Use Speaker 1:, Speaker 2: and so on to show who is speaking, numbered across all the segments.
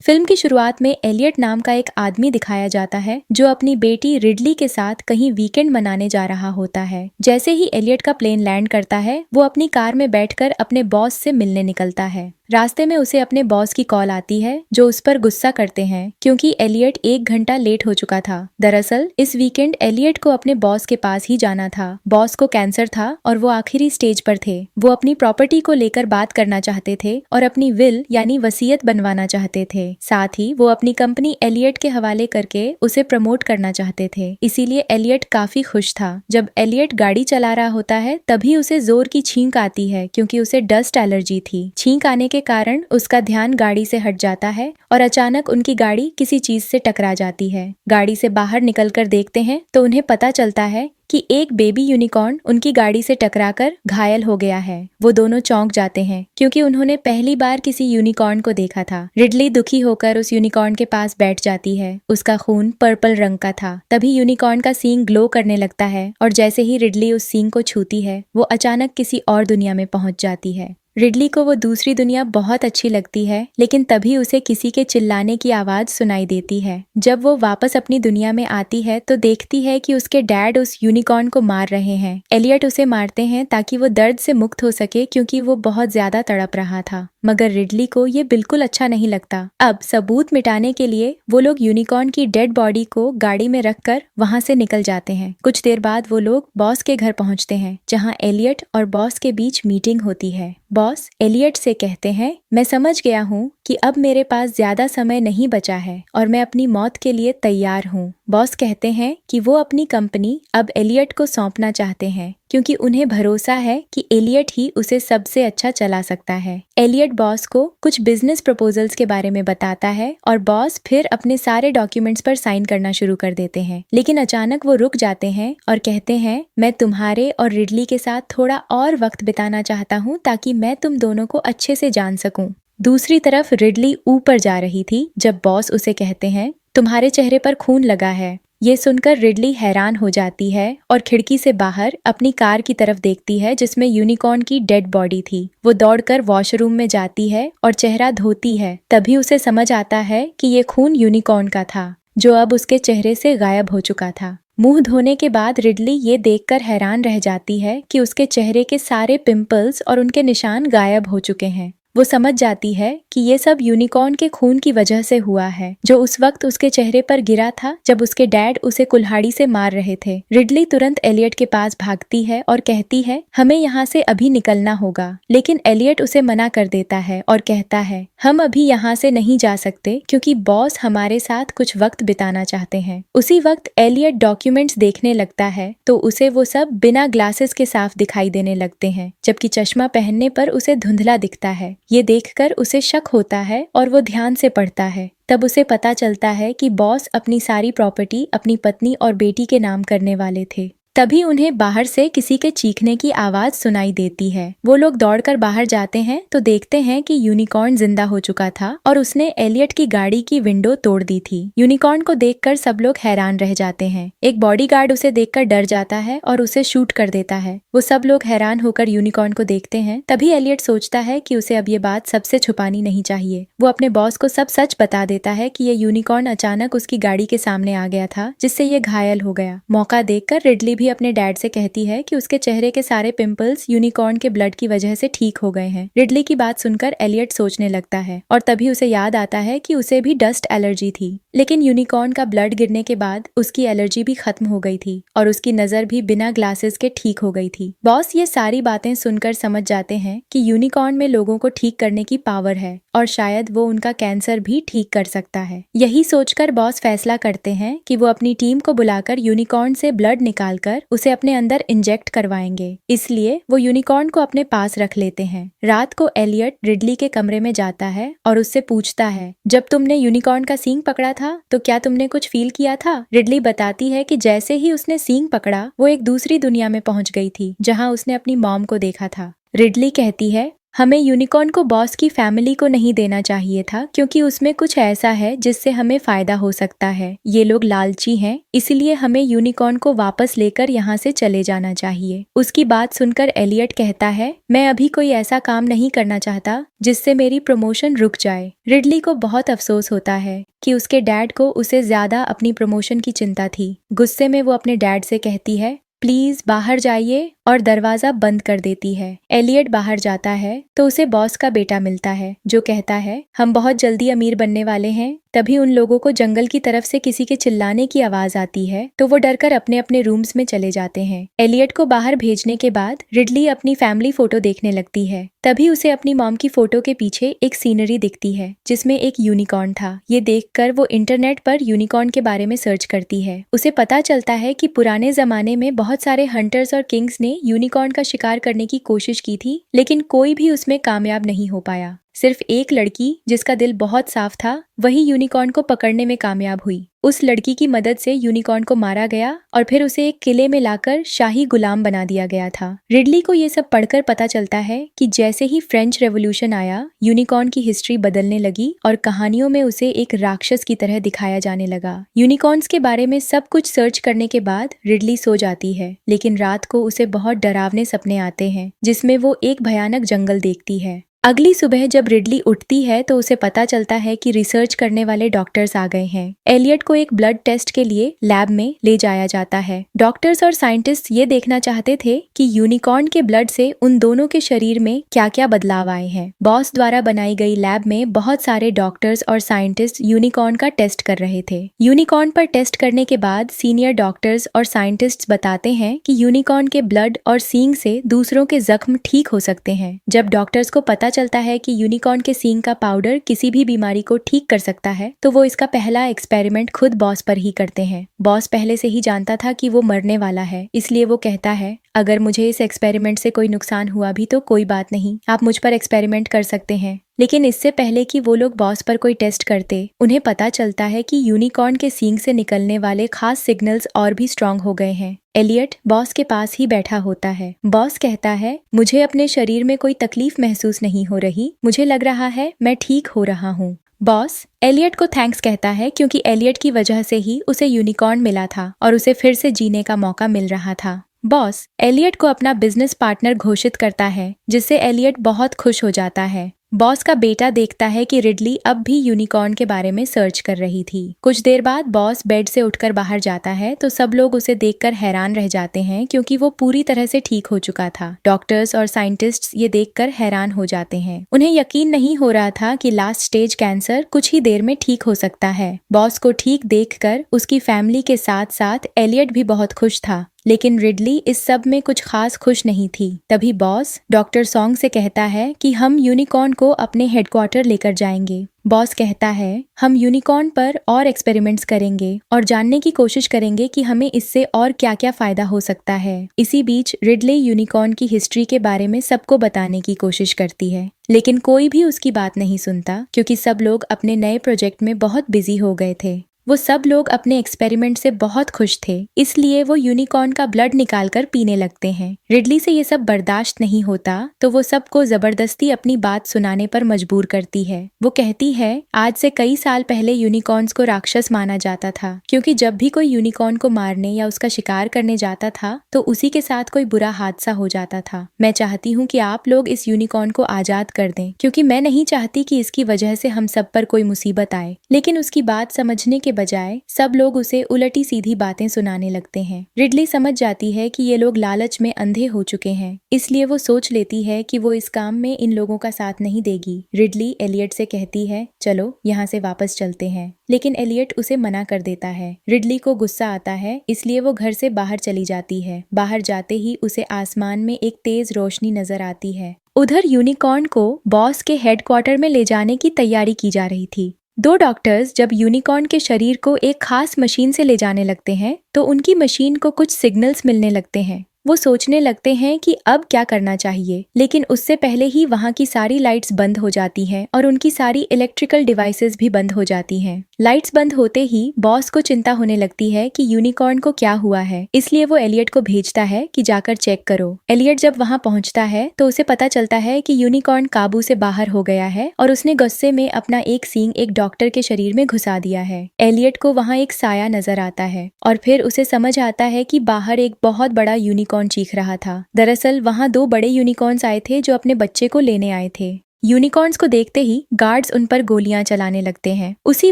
Speaker 1: Film की शुरुआत में एलियट नाम का एक आदमी दिखाया जाता है जो अपनी बेटी रिडली के साथ कहीं वीकेंड मनाने जा रहा होता है। जैसे ही एलियट का प्लेन लैंड करता है वो अपनी कार में बैठकर अपने बॉस से मिलने निकलता है। रास्ते में उसे अपने बॉस की कॉल आती है जो उस पर गुस्सा करते हैं क्योंकि एलियट 1 घंटा लेट हो चुका था। दरअसल इस वीकेंड एलियट को अपने बॉस के पास ही जाना था। बॉस को कैंसर था और वो आखिरी स्टेज पर थे। वो अपनी प्रॉपर्टी को लेकर बात करना चाहते थे और अपनी विल यानी वसीयत बनवाना चाहते थे। साथ ही वो अपनी कंपनी एलियट के हवाले करके उसे प्रमोट करना चाहते थे। इसीलिए एलियट काफी खुश था। जब एलियट गाड़ी चला रहा होता है तभी उसे जोर की छींक आती है क्योंकि उसे डस्ट एलर्जी थी। छींक आने के कारण उसका ध्यान गाड़ी से हट जाता है और अचानक उनकी गाड़ी किसी चीज से टकरा जाती है। गाड़ी से बाहर निकलकर देखते हैं तो उन्हें पता चलता है कि एक बेबी यूनिकॉर्न उनकी गाड़ी से टकराकर घायल हो गया है। वो दोनों चौंक जाते हैं क्योंकि उन्होंने पहली बार किसी यूनिकॉर्न को देखा था। रिडली दुखी होकर उस यूनिकॉर्न के पास बैठ जाती है। उसका खून पर्पल रंग का था। तभी यूनिकॉर्न का सींग ग्लो करने लगता है और जैसे ही रिडली उस सींग को छूती है वो अचानक किसी और दुनिया में पहुंच जाती है। रिडली को वो दूसरी दुनिया बहुत अच्छी लगती है, लेकिन तभी उसे किसी के चिल्लाने की आवाज सुनाई देती है। जब वो वापस अपनी दुनिया में आती है तो देखती है कि उसके डैड उस यूनिकॉर्न को मार रहे हैं। एलियट उसे मारते हैं ताकि वो दर्द से मुक्त हो सके क्योंकि वो बहुत ज्यादा तड़प रहा था। मगर रिडली को ये बिल्कुल अच्छा नहीं लगता। अब सबूत मिटाने के लिए वो लोग यूनिकॉर्न की डेड बॉडी को गाड़ी में रखकर वहां से निकल जाते हैं। कुछ देर बाद वो लोग बॉस के घर पहुंचते हैं जहां एलियट और बॉस के बीच मीटिंग होती है। बॉस एलियट से कहते हैं, मैं समझ गया हूँ कि अब मेरे पास ज्यादा समय नहीं बचा है और मैं अपनी मौत के लिए तैयार हूँ। बॉस कहते हैं कि वो अपनी कंपनी अब एलियट को सौंपना चाहते हैं क्योंकि उन्हें भरोसा है कि एलियट ही उसे सबसे अच्छा चला सकता है। एलियट बॉस को कुछ बिजनेस प्रपोजल्स के बारे में बताता है और बॉस फिर अपने सारे डॉक्यूमेंट्स पर साइन करना शुरू कर देते हैं। लेकिन अचानक वो रुक जाते हैं और कहते हैं, मैं तुम्हारे और रिडली के साथ थोड़ा और वक्त बिताना चाहता हूँ ताकि मैं तुम दोनों को अच्छे से जान सकूं। दूसरी तरफ रिडली ऊपर जा रही थी जब बॉस उसे कहते हैं, तुम्हारे चेहरे पर खून लगा है। ये सुनकर रिडली हैरान हो जाती है और खिड़की से बाहर अपनी कार की तरफ देखती है जिसमें यूनिकॉर्न की डेड बॉडी थी। वो दौड़कर वॉशरूम में जाती है और चेहरा धोती है। तभी उसे समझ आता है कि ये खून यूनिकॉर्न का था जो अब उसके चेहरे से गायब हो चुका था। मुंह धोने के बाद रिडली ये देखकर हैरान रह जाती है कि उसके चेहरे के सारे पिंपल्स और उनके निशान गायब हो चुके हैं। वो समझ जाती है कि ये सब यूनिकॉर्न के खून की वजह से हुआ है जो उस वक्त उसके चेहरे पर गिरा था जब उसके डैड उसे कुल्हाड़ी से मार रहे थे। रिडली तुरंत एलियट के पास भागती है और कहती है, हमें यहाँ से अभी निकलना होगा। लेकिन एलियट उसे मना कर देता है और कहता है, हम अभी यहाँ से नहीं जा सकते क्योंकि बॉस हमारे साथ कुछ वक्त बिताना चाहते हैं। उसी वक्त एलियट डॉक्यूमेंट्स देखने लगता है तो उसे वो सब बिना ग्लासेस के साफ दिखाई देने लगते हैं, जबकि चश्मा पहनने पर उसे धुंधला दिखता है। ये देखकर उसे शक होता है और वो ध्यान से पढ़ता है। तब उसे पता चलता है कि बॉस अपनी सारी प्रॉपर्टी अपनी पत्नी और बेटी के नाम करने वाले थे। तभी उन्हें बाहर से किसी के चीखने की आवाज सुनाई देती है। वो लोग दौड़कर बाहर जाते हैं तो देखते हैं कि यूनिकॉर्न जिंदा हो चुका था और उसने एलियट की गाड़ी की विंडो तोड़ दी थी। यूनिकॉर्न को देखकर सब लोग हैरान रह जाते हैं। एक बॉडीगार्ड उसे देखकर डर जाता है और उसे शूट कर देता है। वो सब लोग हैरान होकर यूनिकॉर्न को देखते हैं। तभी एलियट सोचता है कि उसे अब ये बात सबसे छुपानी नहीं चाहिए। वो अपने बॉस को सब सच बता देता है कि ये यूनिकॉर्न अचानक उसकी गाड़ी के सामने आ गया था जिससे ये घायल हो गया। मौका देखकर रिडली भी अपने डैड से कहती है कि उसके चेहरे के सारे पिंपल्स यूनिकॉर्न के ब्लड की वजह से ठीक हो गए हैं। रिडली की बात सुनकर एलियट सोचने लगता है और तभी उसे याद आता है कि उसे भी डस्ट एलर्जी थी। लेकिन यूनिकॉर्न का ब्लड गिरने के बाद उसकी एलर्जी भी खत्म हो गई थी और उसकी नजर भी बिना ग्लासेस के ठीक हो गई थी। बॉस ये सारी बातें सुनकर समझ जाते हैं कि यूनिकॉर्न में लोगों को ठीक करने की पावर है और शायद वो उनका कैंसर भी ठीक कर सकता है। यही सोचकर बॉस फैसला करते हैं कि वो अपनी टीम को बुलाकर यूनिकॉर्न से ब्लड निकालकर उसे अपने अंदर इंजेक्ट करवाएंगे। इसलिए वो यूनिकॉर्न को अपने पास रख लेते हैं। रात को एलियट रिडली के कमरे में जाता है और उससे पूछता है, जब तुमने यूनिकॉर्न का सींग पकड़ा था तो क्या तुमने कुछ फील किया था? रिडली बताती है कि जैसे ही उसने सींग पकड़ा वो एक दूसरी दुनिया में पहुंच गई थी जहां उसने अपनी मॉम को देखा था। रिडली कहती है, हमें यूनिकॉर्न को बॉस की फैमिली को नहीं देना चाहिए था क्योंकि उसमें कुछ ऐसा है जिससे हमें फायदा हो सकता है। ये लोग लालची हैं, इसलिए हमें यूनिकॉर्न को वापस लेकर यहाँ से चले जाना चाहिए। उसकी बात सुनकर एलियट कहता है, मैं अभी कोई ऐसा काम नहीं करना चाहता जिससे मेरी प्रमोशन रुक जाए। रिडली को बहुत अफसोस होता है कि उसके डैड को उसे ज्यादा अपनी प्रमोशन की चिंता थी। गुस्से में वो अपने डैड से कहती है, प्लीज बाहर जाइए, और दरवाजा बंद कर देती है। एलियट बाहर जाता है तो उसे बॉस का बेटा मिलता है जो कहता है, हम बहुत जल्दी अमीर बनने वाले हैं। तभी उन लोगों को जंगल की तरफ से किसी के चिल्लाने की आवाज आती है तो वो डरकर अपने अपने रूम्स में चले जाते हैं। एलियट को बाहर भेजने के बाद रिडली अपनी फैमिली फोटो देखने लगती है। तभी उसे अपनी मॉम की फोटो के पीछे एक सीनरी दिखती है जिसमें एक यूनिकॉर्न था। ये देखकर वो इंटरनेट पर यूनिकॉर्न के बारे में सर्च करती है। उसे पता चलता है कि पुराने जमाने में बहुत सारे हंटर्स और किंग्स ने यूनिकॉर्न का शिकार करने की कोशिश की थी, लेकिन कोई भी उसमें कामयाब नहीं हो पाया। सिर्फ एक लड़की जिसका दिल बहुत साफ था वही यूनिकॉर्न को पकड़ने में कामयाब हुई। उस लड़की की मदद से यूनिकॉर्न को मारा गया और फिर उसे एक किले में लाकर शाही गुलाम बना दिया गया था। रिडली को ये सब पढ़कर पता चलता है कि जैसे ही फ्रेंच रेवोल्यूशन आया, यूनिकॉर्न की हिस्ट्री बदलने लगी और कहानियों में उसे एक राक्षस की तरह दिखाया जाने लगा। यूनिकॉर्न्स के बारे में सब कुछ सर्च करने के बाद रिडली सो जाती है, लेकिन रात को उसे बहुत डरावने सपने आते हैं जिसमें वो एक भयानक जंगल देखती है। अगली सुबह जब रिडली उठती है तो उसे पता चलता है कि रिसर्च करने वाले डॉक्टर्स आ गए हैं। एलियट को एक ब्लड टेस्ट के लिए लैब में ले जाया जाता है। डॉक्टर्स और साइंटिस्ट ये देखना चाहते थे कि यूनिकॉर्न के ब्लड से उन दोनों के शरीर में क्या क्या बदलाव आए हैं। बॉस द्वारा बनाई गई लैब में बहुत सारे डॉक्टर्स और साइंटिस्ट यूनिकॉर्न का टेस्ट कर रहे थे। यूनिकॉर्न पर टेस्ट करने के बाद सीनियर डॉक्टर्स और साइंटिस्ट बताते हैं कि यूनिकॉर्न के ब्लड और सींग से दूसरों के जख्म ठीक हो सकते हैं। जब डॉक्टर्स को पता चलता है कि यूनिकॉर्न के सींग का पाउडर किसी भी बीमारी को ठीक कर सकता है तो वो इसका पहला एक्सपेरिमेंट खुद बॉस पर ही करते हैं। बॉस पहले से ही जानता था कि वो मरने वाला है, इसलिए वो कहता है, अगर मुझे इस एक्सपेरिमेंट से कोई नुकसान हुआ भी तो कोई बात नहीं, आप मुझ पर एक्सपेरिमेंट कर सकते हैं। लेकिन इससे पहले कि वो लोग बॉस पर कोई टेस्ट करते, उन्हें पता चलता है कि यूनिकॉर्न के सींग से निकलने वाले खास सिग्नल्स और भी स्ट्रांग हो गए हैं। एलियट बॉस के पास ही बैठा होता है। बॉस कहता है, मुझे अपने शरीर में कोई तकलीफ महसूस नहीं हो रही, मुझे लग रहा है मैं ठीक हो रहा हूँ। बॉस एलियट को थैंक्स कहता है क्योंकि एलियट की वजह से ही उसे यूनिकॉर्न मिला था और उसे फिर से जीने का मौका मिल रहा था। बॉस एलियट को अपना बिजनेस पार्टनर घोषित करता है जिससे एलियट बहुत खुश हो जाता है। बॉस का बेटा देखता है कि रिडली अब भी यूनिकॉर्न के बारे में सर्च कर रही थी। कुछ देर बाद बॉस बेड से उठकर बाहर जाता है तो सब लोग उसे देखकर हैरान रह जाते हैं क्योंकि वो पूरी तरह से ठीक हो चुका था। डॉक्टर्स और साइंटिस्ट्स ये देखकर हैरान हो जाते हैं। उन्हें यकीन नहीं हो रहा था कि लास्ट स्टेज कैंसर कुछ ही देर में ठीक हो सकता है। बॉस को ठीक देखकर उसकी फैमिली के साथ साथ एलियट भी बहुत खुश था, लेकिन रिडली इस सब में कुछ खास खुश नहीं थी। तभी बॉस डॉक्टर सॉन्ग से कहता है कि हम यूनिकॉर्न को अपने हेडक्वार्टर लेकर जाएंगे। बॉस कहता है, हम यूनिकॉर्न पर और एक्सपेरिमेंट्स करेंगे और जानने की कोशिश करेंगे कि हमें इससे और क्या क्या फायदा हो सकता है। इसी बीच रिडली यूनिकॉर्न की हिस्ट्री के बारे में सबको बताने की कोशिश करती है, लेकिन कोई भी उसकी बात नहीं सुनता क्योंकि सब लोग अपने नए प्रोजेक्ट में बहुत बिजी हो गए थे। वो सब लोग अपने एक्सपेरिमेंट से बहुत खुश थे, इसलिए वो यूनिकॉर्न का ब्लड निकालकर पीने लगते हैं। रिडली से ये सब बर्दाश्त नहीं होता तो वो सबको जबरदस्ती अपनी बात सुनाने पर मजबूर करती है। वो कहती है, आज से कई साल पहले यूनिकॉर्न्स को राक्षस माना जाता था क्योंकि जब भी कोई यूनिकॉर्न को मारने या उसका शिकार करने जाता था तो उसी के साथ कोई बुरा हादसा हो जाता था। मैं चाहती हूँ कि आप लोग इस यूनिकॉर्न को आजाद कर दें क्योंकि मैं नहीं चाहती कि इसकी वजह से हम सब पर कोई मुसीबत आए। लेकिन उसकी बात समझने के बजाय सब लोग उसे उलटी सीधी बातें सुनाने लगते हैं। रिडली समझ जाती है कि ये लोग लालच में अंधे हो चुके हैं, इसलिए वो सोच लेती है कि वो इस काम में इन लोगों का साथ नहीं देगी। रिडली एलियट से कहती है, चलो यहाँ से वापस चलते हैं, लेकिन एलियट उसे मना कर देता है। रिडली को गुस्सा आता है, इसलिए वो घर से बाहर चली जाती है। बाहर जाते ही उसे आसमान में एक तेज रोशनी नजर आती है। उधर यूनिकॉर्न को बॉस के हेडक्वार्टर में ले जाने की तैयारी की जा रही थी। दो डॉक्टर्स जब यूनिकॉर्न के शरीर को एक खास मशीन से ले जाने लगते हैं तो उनकी मशीन को कुछ सिग्नल्स मिलने लगते हैं। वो सोचने लगते हैं कि अब क्या करना चाहिए, लेकिन उससे पहले ही वहाँ की सारी लाइट्स बंद हो जाती हैं और उनकी सारी इलेक्ट्रिकल डिवाइसेस भी बंद हो जाती हैं। लाइट्स बंद होते ही बॉस को चिंता होने लगती है कि यूनिकॉर्न को क्या हुआ है, इसलिए वो एलियट को भेजता है कि जाकर चेक करो। एलियट जब वहाँ पहुँचता है तो उसे पता चलता है कि यूनिकॉर्न काबू से बाहर हो गया है और उसने गुस्से में अपना एक सींग एक डॉक्टर के शरीर में घुसा दिया है। एलियट को वहाँ एक साया नजर आता है और फिर उसे समझ आता है कि बाहर एक बहुत बड़ा यूनिकॉर्न चीख रहा था। दरअसल वहाँ 2 बड़े यूनिकॉर्न्स आए थे जो अपने बच्चे को लेने आए थे। यूनिकॉर्न्स को देखते ही गार्ड्स उन पर गोलियां चलाने लगते हैं। उसी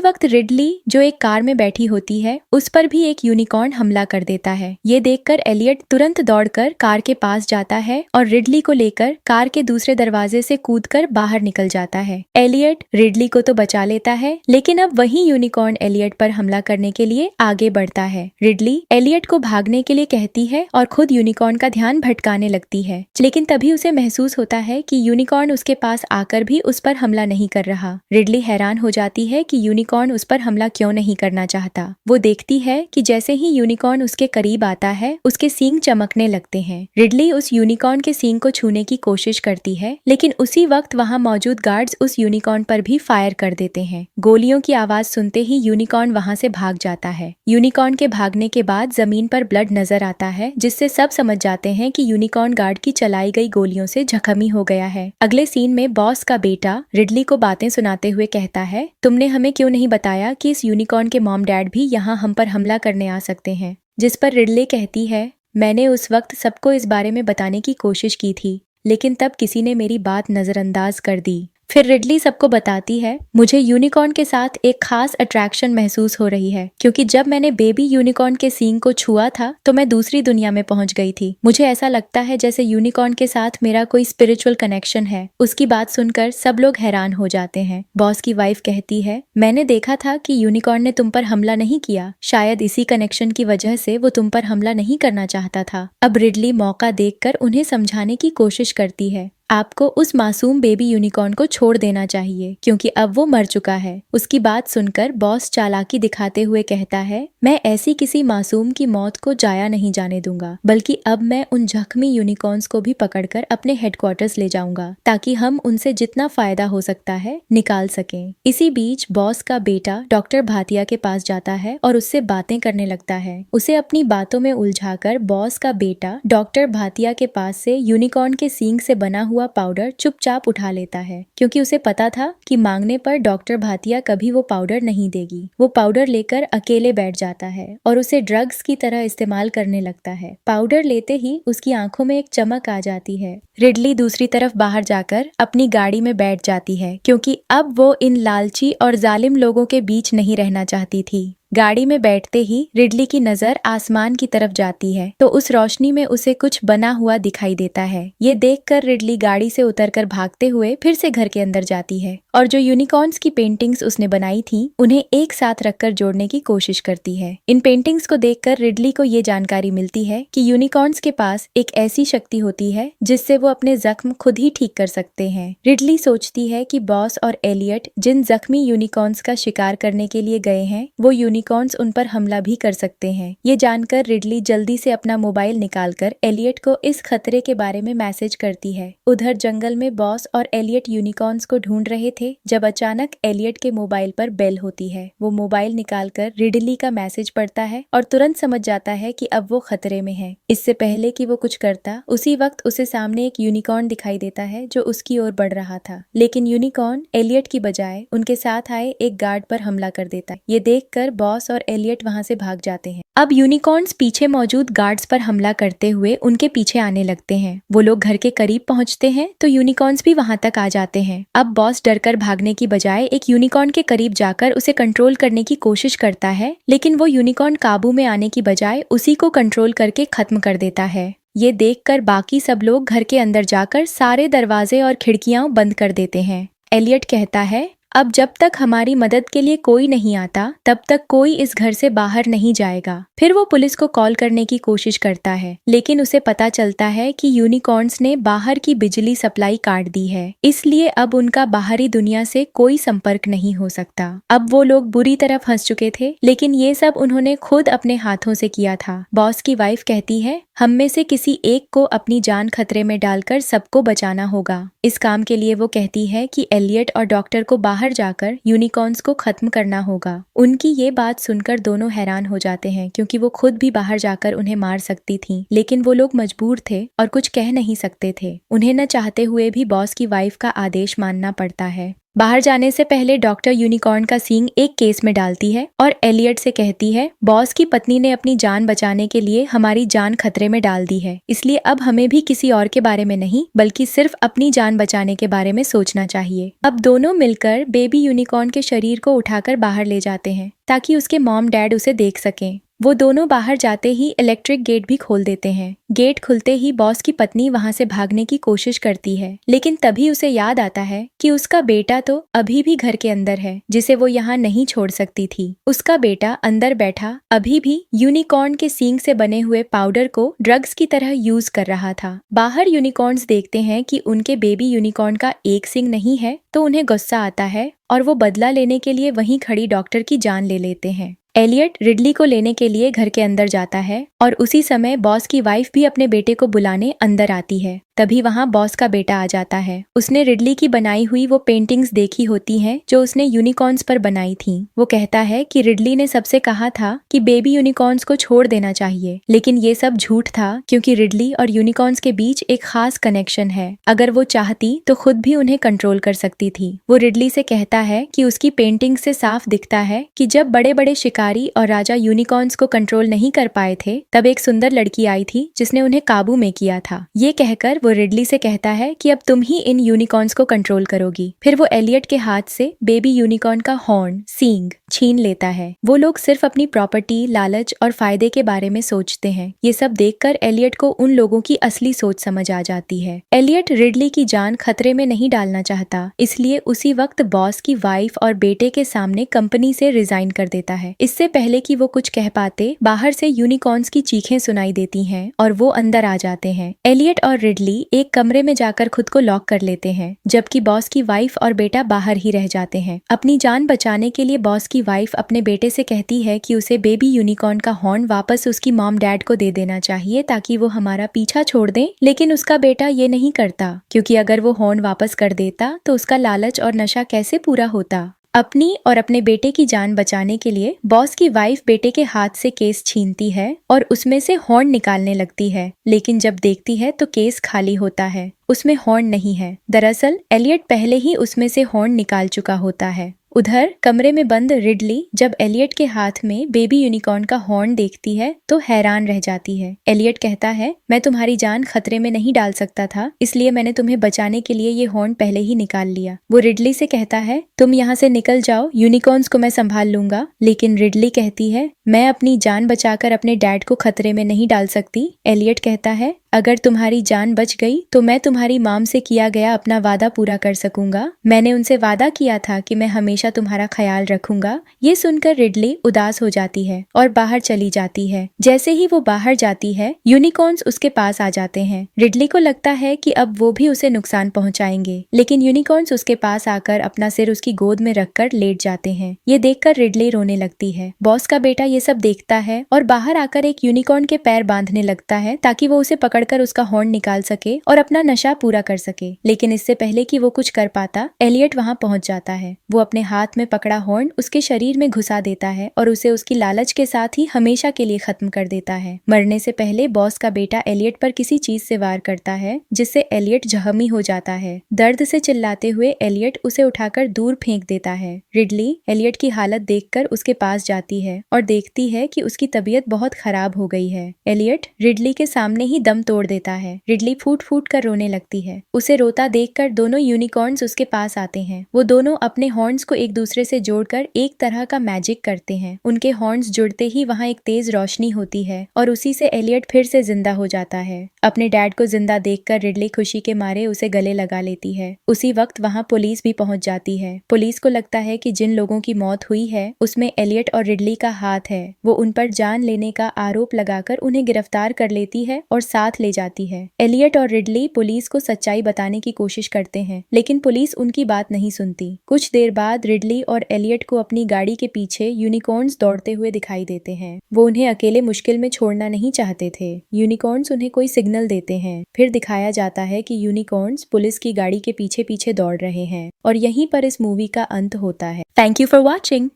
Speaker 1: वक्त रिडली जो एक कार में बैठी होती है उस पर भी एक यूनिकॉर्न हमला कर देता है। ये देखकर एलियट तुरंत दौड़कर कार के पास जाता है और रिडली को लेकर कार के दूसरे दरवाजे से कूदकर बाहर निकल जाता है। एलियट रिडली को तो बचा लेता है, लेकिन अब वही यूनिकॉर्न एलियट पर हमला करने के लिए आगे बढ़ता है। रिडली एलियट को भागने के लिए कहती है और खुद यूनिकॉर्न का ध्यान भटकाने लगती है, लेकिन तभी उसे महसूस होता है कि यूनिकॉर्न उसके पास आकर भी उस पर हमला नहीं कर रहा। रिडली हैरान हो जाती है कि यूनिकॉर्न उस पर हमला क्यों नहीं करना चाहता। वो देखती है कि जैसे ही यूनिकॉर्न उसके करीब आता है उसके सींग चमकने लगते हैं। रिडली उस यूनिकॉर्न के सींग को छूने की कोशिश करती है, लेकिन उसी वक्त वहाँ मौजूद गार्ड्स उस यूनिकॉर्न पर भी फायर कर देते हैं। गोलियों की आवाज सुनते ही यूनिकॉर्न वहाँ से भाग जाता है। यूनिकॉर्न के भागने के बाद जमीन पर ब्लड नजर आता है, जिससे सब समझ जाते हैं कि यूनिकॉर्न गार्ड की चलाई गई गोलियों से जख्मी हो गया है। अगले सीन में बॉस का बेटा रिडली को बातें सुनाते हुए कहता है, तुमने हमें क्यों नहीं बताया कि इस यूनिकॉर्न के मॉम डैड भी यहाँ हम पर हमला करने आ सकते हैं। जिस पर रिडली कहती है, मैंने उस वक्त सबको इस बारे में बताने की कोशिश की थी, लेकिन तब किसी ने मेरी बात नजरअंदाज कर दी। फिर रिडली सबको बताती है, मुझे यूनिकॉर्न के साथ एक खास अट्रैक्शन महसूस हो रही है, क्योंकि जब मैंने बेबी यूनिकॉर्न के सींग को छुआ था तो मैं दूसरी दुनिया में पहुंच गई थी। मुझे ऐसा लगता है जैसे यूनिकॉर्न के साथ मेरा कोई स्पिरिचुअल कनेक्शन है। उसकी बात सुनकर सब लोग हैरान हो जाते हैं। बॉस की वाइफ कहती है, मैंने देखा था कि यूनिकॉर्न ने तुम पर हमला नहीं किया, शायद इसी कनेक्शन की वजह से वो तुम पर हमला नहीं करना चाहता था। अब रिडली मौका देखकर उन्हें समझाने की कोशिश करती है, आपको उस मासूम बेबी यूनिकॉर्न को छोड़ देना चाहिए, क्योंकि अब वो मर चुका है। उसकी बात सुनकर बॉस चालाकी दिखाते हुए कहता है, मैं ऐसी किसी मासूम की मौत को जाया नहीं जाने दूंगा, बल्कि अब मैं उन जख्मी यूनिकॉर्न्स को भी पकड़कर अपने हेडक्वार्टर्स ले जाऊंगा, ताकि हम उनसे जितना फायदा हो सकता है निकाल सकें। इसी बीच बॉस का बेटा डॉक्टर भाटिया के पास जाता है और उससे बातें करने लगता है। उसे अपनी बातों में उलझाकर बॉस का बेटा डॉक्टर भाटिया के पास से यूनिकॉर्न के सींग से बना हुआ पाउडर चुपचाप उठा लेता है, क्योंकि उसे पता था कि मांगने पर डॉक्टर भाटिया कभी वो पाउडर नहीं देगी। वो पाउडर लेकर अकेले बैठ जाता है और उसे ड्रग्स की तरह इस्तेमाल करने लगता है। पाउडर लेते ही उसकी आंखों में एक चमक आ जाती है। रिडली दूसरी तरफ बाहर जाकर अपनी गाड़ी में बैठ जाती है, क्योंकि अब वो इन लालची और जालिम लोगों के बीच नहीं रहना चाहती थी। गाड़ी में बैठते ही रिडली की नजर आसमान की तरफ जाती है तो उस रोशनी में उसे कुछ बना हुआ दिखाई देता है। ये देखकर रिडली गाड़ी से उतरकर भागते हुए फिर से घर के अंदर जाती है और जो यूनिकॉर्न्स की पेंटिंग्स उसने बनाई थी उन्हें एक साथ रखकर जोड़ने की कोशिश करती है। इन पेंटिंग्स को देखकर रिडली को ये जानकारी मिलती है कि यूनिकॉर्न्स के पास एक ऐसी शक्ति होती है जिससे वो अपने जख्म खुद ही ठीक कर सकते हैं। रिडली सोचती है कि बॉस और एलियट जिन जख्मी यूनिकॉर्न्स का शिकार करने के लिए गए हैं वो यूनिकॉर्न्स उन पर हमला भी कर सकते हैं। ये जानकर रिडली जल्दी से अपना मोबाइल निकालकर एलियट को इस खतरे के बारे में मैसेज करती है। उधर जंगल में बॉस और एलियट यूनिकॉर्न्स को ढूंढ रहे थे जब अचानक एलियट के मोबाइल पर बेल होती है। वो मोबाइल निकालकर रिडली का मैसेज पढ़ता है और तुरंत समझ जाता है कि अब वो खतरे में है। इससे पहले कि वो कुछ करता उसी वक्त उसे सामने एक यूनिकॉर्न दिखाई देता है जो उसकी ओर बढ़ रहा था, लेकिन यूनिकॉर्न एलियट की बजाय उनके साथ आए एक गार्ड पर हमला कर देता है। ये देखकर बॉस और एलियट वहां से भाग जाते हैं। अब यूनिकॉर्न्स पीछे मौजूद गार्ड्स पर हमला करते हुए उनके पीछे आने लगते हैं। वो लोग घर के करीब पहुंचते हैं तो यूनिकॉर्न्स भी वहां तक आ जाते हैं। अब बॉस डरकर भागने की बजाय एक यूनिकॉर्न के करीब जाकर उसे कंट्रोल करने की कोशिश करता है, लेकिन वो यूनिकॉर्न काबू में आने की बजाय उसी को कंट्रोल करके खत्म कर देता है। ये देखकर बाकी सब लोग घर के अंदर जाकर सारे दरवाजे और खिड़कियां बंद कर देते हैं। एलियट कहता है, अब जब तक हमारी मदद के लिए कोई नहीं आता तब तक कोई इस घर से बाहर नहीं जाएगा। फिर वो पुलिस को कॉल करने की कोशिश करता है, लेकिन उसे पता चलता है कि यूनिकॉर्न्स ने बाहर की बिजली सप्लाई काट दी है, इसलिए अब उनका बाहरी दुनिया से कोई संपर्क नहीं हो सकता। अब वो लोग बुरी तरह फंस चुके थे, लेकिन ये सब उन्होंने खुद अपने हाथों से किया था। बॉस की वाइफ कहती है, हम में से किसी एक को अपनी जान खतरे में डालकर सबको बचाना होगा। इस काम के लिए वो कहती है कि एलियट और डॉक्टर को बाहर बाहर जाकर यूनिकॉर्न्स को खत्म करना होगा। उनकी ये बात सुनकर दोनों हैरान हो जाते हैं क्योंकि वो खुद भी बाहर जाकर उन्हें मार सकती थीं, लेकिन वो लोग मजबूर थे और कुछ कह नहीं सकते थे। उन्हें न चाहते हुए भी बॉस की वाइफ का आदेश मानना पड़ता है। बाहर जाने से पहले डॉक्टर यूनिकॉर्न का सींग एक केस में डालती है और एलियट से कहती है, बॉस की पत्नी ने अपनी जान बचाने के लिए हमारी जान खतरे में डाल दी है, इसलिए अब हमें भी किसी और के बारे में नहीं बल्कि सिर्फ अपनी जान बचाने के बारे में सोचना चाहिए। अब दोनों मिलकर बेबी यूनिकॉर्न के शरीर को उठाकर बाहर ले जाते हैं ताकि उसके मॉम डैड उसे देख सकें। वो दोनों बाहर जाते ही इलेक्ट्रिक गेट भी खोल देते हैं। गेट खुलते ही बॉस की पत्नी वहां से भागने की कोशिश करती है, लेकिन तभी उसे याद आता है कि उसका बेटा तो अभी भी घर के अंदर है, जिसे वो यहाँ नहीं छोड़ सकती थी। उसका बेटा अंदर बैठा अभी भी यूनिकॉर्न के सींग से बने हुए पाउडर को ड्रग्स की तरह यूज कर रहा था। बाहर यूनिकॉर्न्स देखते हैं कि उनके बेबी यूनिकॉर्न का एक सींग नहीं है, तो उन्हें गुस्सा आता है और वो बदला लेने के लिए वहीं खड़ी डॉक्टर की जान ले लेते हैं। एलियट रिडली को लेने के लिए घर के अंदर जाता है और उसी समय बॉस की वाइफ भी अपने बेटे को बुलाने अंदर आती है। तभी वहाँ बॉस का बेटा आ जाता है। उसने रिडली की बनाई हुई वो पेंटिंग्स देखी होती हैं जो उसने यूनिकॉर्न्स पर बनाई थी। वो कहता है कि रिडली ने सबसे कहा था कि बेबी यूनिकॉर्न्स को छोड़ देना चाहिए, लेकिन ये सब झूठ था क्योंकि रिडली और यूनिकॉर्न्स के बीच एक खास कनेक्शन है। अगर वो चाहती तो खुद भी उन्हें कंट्रोल कर सकती थी। वो रिडली से कहता है कि उसकी पेंटिंग से साफ दिखता है कि जब बड़े बड़े शिकारी और राजा यूनिकॉर्न्स को कंट्रोल नहीं कर पाए थे, तब एक सुंदर लड़की आई थी जिसने उन्हें काबू में किया था। ये कहकर वो रिडली से कहता है कि अब तुम ही इन यूनिकॉर्न्स को कंट्रोल करोगी। फिर वो एलियट के हाथ से बेबी यूनिकॉर्न का हॉर्न सींग छीन लेता है। वो लोग सिर्फ अपनी प्रॉपर्टी, लालच और फायदे के बारे में सोचते हैं। ये सब देखकर एलियट को उन लोगों की असली सोच समझ आ जाती है। एलियट रिडली की जान खतरे में नहीं डालना चाहता, इसलिए उसी वक्त बॉस की वाइफ और बेटे के सामने कंपनी से रिजाइन कर देता है। इससे पहले कि वो कुछ कह पाते, बाहर से यूनिकॉर्न्स की चीखें सुनाई देती हैं और वो अंदर आ जाते हैं। एलियट और रिडली एक कमरे में जाकर खुद को लॉक कर लेते हैं, जबकि बॉस की वाइफ और बेटा बाहर ही रह जाते हैं। अपनी जान बचाने के लिए बॉस की वाइफ अपने बेटे से कहती है कि उसे बेबी यूनिकॉर्न का हॉर्न वापस उसकी मॉम डैड को दे देना चाहिए ताकि वो हमारा पीछा छोड़ दें, लेकिन उसका बेटा ये नहीं करता क्योंकि अगर वो हॉर्न वापस कर देता तो उसका लालच और नशा कैसे पूरा होता। अपनी और अपने बेटे की जान बचाने के लिए बॉस की वाइफ बेटे के हाथ से केस छीनती है और उसमें से हॉर्न निकालने लगती है, लेकिन जब देखती है तो केस खाली होता है, उसमें हॉर्न नहीं है। दरअसल एलियट पहले ही उसमें से हॉर्न निकाल चुका होता है। उधर कमरे में बंद रिडली जब एलियट के हाथ में बेबी यूनिकॉर्न का हॉर्न देखती है तो हैरान रह जाती है। एलियट कहता है, मैं तुम्हारी जान खतरे में नहीं डाल सकता था, इसलिए मैंने तुम्हें बचाने के लिए ये हॉर्न पहले ही निकाल लिया। वो रिडली से कहता है, तुम यहाँ से निकल जाओ, यूनिकॉर्न्स को मैं संभाल लूंगा। लेकिन रिडली कहती है, मैं अपनी जान बचाकर अपने डैड को खतरे में नहीं डाल सकती। एलियट कहता है, अगर तुम्हारी जान बच गई तो मैं तुम्हारी मॉम से किया गया अपना वादा पूरा कर सकूंगा। मैंने उनसे वादा किया था कि मैं हमेशा तुम्हारा ख्याल रखूंगा। ये सुनकर रिडली उदास हो जाती है और बाहर चली जाती है। जैसे ही वो बाहर जाती है, यूनिकॉर्न्स उसके पास आ जाते हैं। रिडली को लगता है कि अब वो भी उसे नुकसान पहुंचाएंगे, लेकिन यूनिकॉर्न्स उसके पास आकर अपना सिर उसकी गोद में रखकर लेट जाते हैं। ये देखकर रिडली रोने लगती है। बॉस का बेटा ये सब देखता है और बाहर आकर एक यूनिकॉर्न के पैर बांधने लगता है ताकि वो उसे पकड़कर उसका हॉर्न निकाल सके और अपना नशा पूरा कर सके। लेकिन इससे पहले कि वो कुछ कर पाता, एलियट वहां पहुंच जाता है। वो अपने हाथ में पकड़ा हॉर्न उसके शरीर में घुसा देता है और उसे उसकी लालच के साथ ही हमेशा के लिए खत्म कर देता है। मरने से पहले बॉस का बेटा एलियट पर किसी चीज से वार करता है, जिससे एलियट जख्मी हो जाता है। दर्द से चिल्लाते हुए एलियट उसे उठाकर दूर फेंक देता है। रिडली एलियट की हालत देखकर उसके पास जाती है और देखती है कि उसकी तबीयत बहुत खराब हो गई है। एलियट रिडली के सामने ही दम तोड़ देता है। रिडली फूट फूट कर रोने लगती है। उसे रोता देखकर दोनों यूनिकॉर्न्स उसके पास आते हैं। वो दोनों अपने हॉर्न्स को एक दूसरे से जोड़कर एक तरह का मैजिक करते हैं। उनके हॉर्न्स जुड़ते ही वहाँ एक तेज रोशनी होती है और उसी से एलियट फिर से जिंदा हो जाता है। अपने डैड को जिंदा देखकर रिडली खुशी के मारे उसे गले लगा लेती है। उसी वक्त वहाँ पुलिस भी पहुंच जाती है। पुलिस को लगता है कि जिन लोगों की मौत हुई है उसमें एलियट और रिडली का हाथ है। वो उन पर जान लेने का आरोप लगाकर उन्हें गिरफ्तार कर लेती है और साथ साथ ले जाती है। एलियट और रिडली पुलिस को सच्चाई बताने की कोशिश करते हैं, लेकिन पुलिस उनकी बात नहीं सुनती। कुछ देर बाद रिडली और एलियट को अपनी गाड़ी के पीछे यूनिकॉर्न्स दौड़ते हुए दिखाई देते हैं। वो उन्हें अकेले मुश्किल में छोड़ना नहीं चाहते थे। यूनिकॉर्न्स उन्हें कोई सिग्नल देते हैं। फिर दिखाया जाता है कि यूनिकॉर्न्स पुलिस की गाड़ी के पीछे पीछे दौड़ रहे हैं और यहीं पर इस मूवी का अंत होता है। Thank you for watching.